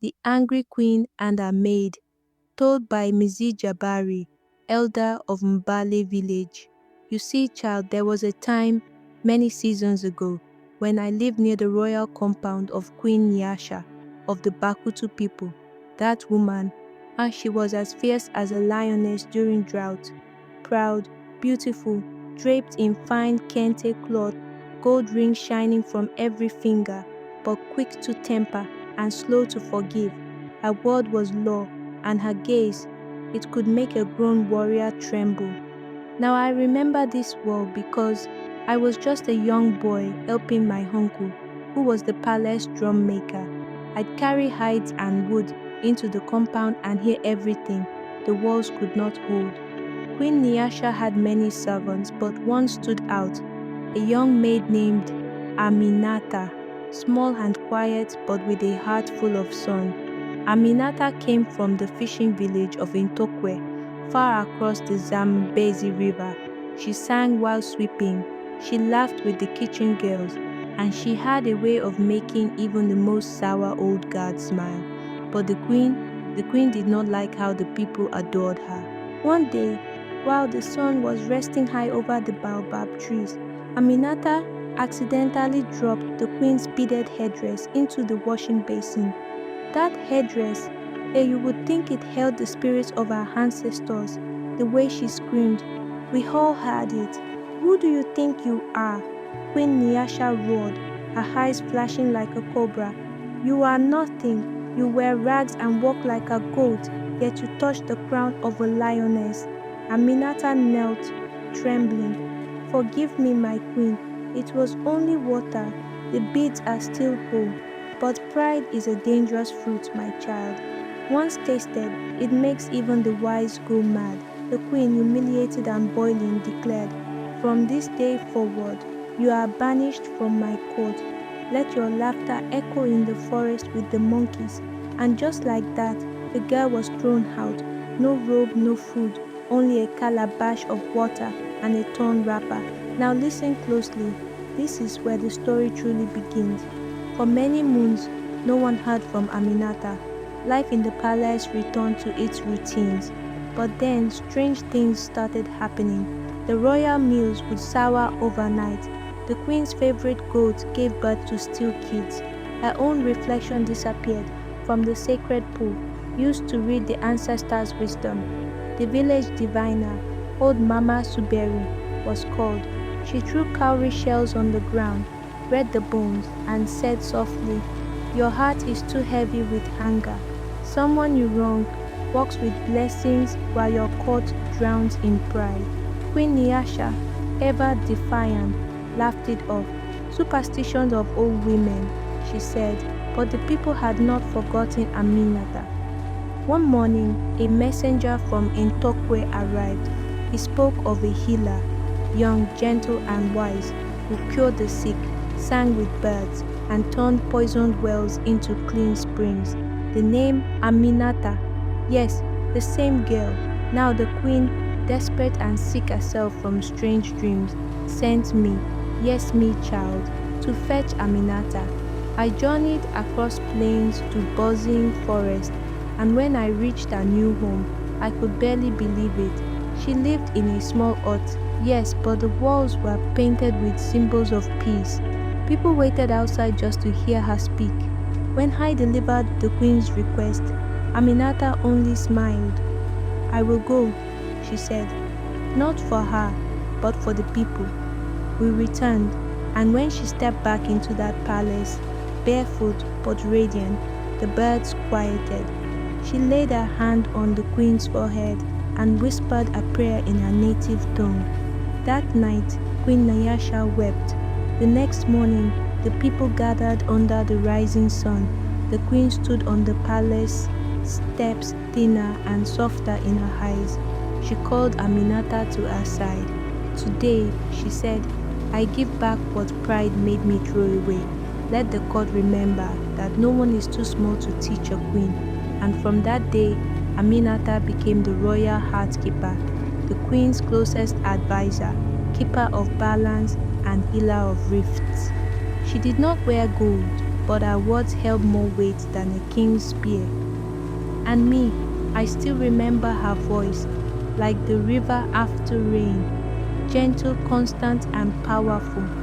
The Angry Queen and Her Maid, told by Mrs. Jabari, elder of Mbale village. You see, child, there was a time, many seasons ago, when I lived near the royal compound of Queen Nyasha of the Bakutu people. That woman, and she was as fierce as a lioness during drought, proud, beautiful, draped in fine kente cloth, gold rings shining from every finger, but quick to temper and slow to forgive. Her word was law, and her gaze, it could make a grown warrior tremble. Now I remember this well because I was just a young boy helping my uncle, who was the palace drum maker. I'd carry hides and wood into the compound and hear everything the walls could not hold. Queen Nyasha had many servants, but one stood out, a young maid named Aminata, small and quiet but with a heart full of song. Aminata came from the fishing village of Intokwe, far across the Zambezi River. She sang while sweeping, she laughed with the kitchen girls, and she had a way of making even the most sour old guard smile. But the queen did not like how the people adored her. One day, while the sun was resting high over the baobab trees, Aminata accidentally dropped the queen's beaded headdress into the washing basin. That headdress, you would think it held the spirits of our ancestors. The way she screamed, we all heard it. Who do you think you are? Queen Nyasha roared, her eyes flashing like a cobra. You are nothing. You wear rags and walk like a goat, yet you touch the crown of a lioness. Aminata knelt, trembling. Forgive me, my queen. It was only water. The beads are still whole. But pride is a dangerous fruit, my child. Once tasted, it makes even the wise go mad. The queen, humiliated and boiling, declared, from this day forward, you are banished from my court. Let your laughter echo in the forest with the monkeys. And just like that, the girl was thrown out. No robe, no food, only a calabash of water and a torn wrapper. Now listen closely. This is where the story truly begins. For many moons, no one heard from Aminata. Life in the palace returned to its routines. But then, strange things started happening. The royal meals would sour overnight. The queen's favorite goat gave birth to still kids. Her own reflection disappeared from the sacred pool, used to read the ancestors' wisdom. The village diviner, old Mama Suberi, was called. She threw cowrie shells on the ground, read the bones, and said softly, your heart is too heavy with anger. Someone you wrong walks with blessings while your court drowns in pride. Queen Nyasha, ever defiant, laughed it off. Superstitions of old women, she said, but the people had not forgotten Aminata. One morning, a messenger from Intokwe arrived. He spoke of a healer, young, gentle, and wise, who cured the sick, sang with birds, and turned poisoned wells into clean springs. The name Aminata, yes, the same girl. Now the queen, desperate and sick herself from strange dreams, sent me, yes me child, to fetch Aminata. I journeyed across plains to buzzing forest, and when I reached her new home, I could barely believe it. She lived in a small hut, yes, but the walls were painted with symbols of peace. People waited outside just to hear her speak. When I delivered the queen's request, Aminata only smiled. I will go, she said, not for her, but for the people. We returned, and when she stepped back into that palace, barefoot but radiant, the birds quieted. She laid her hand on the queen's forehead and whispered a prayer in her native tongue. That night, Queen Nyasha wept. The next morning, the people gathered under the rising sun. The queen stood on the palace steps, thinner and softer in her eyes. She called Aminata to her side. Today, she said, I give back what pride made me throw away. Let the court remember that no one is too small to teach a queen. And from that day, Aminata became the royal heartkeeper, the queen's closest advisor, keeper of balance and healer of rifts. She did not wear gold, but her words held more weight than a king's spear. And me, I still remember her voice, like the river after rain, gentle, constant, and powerful.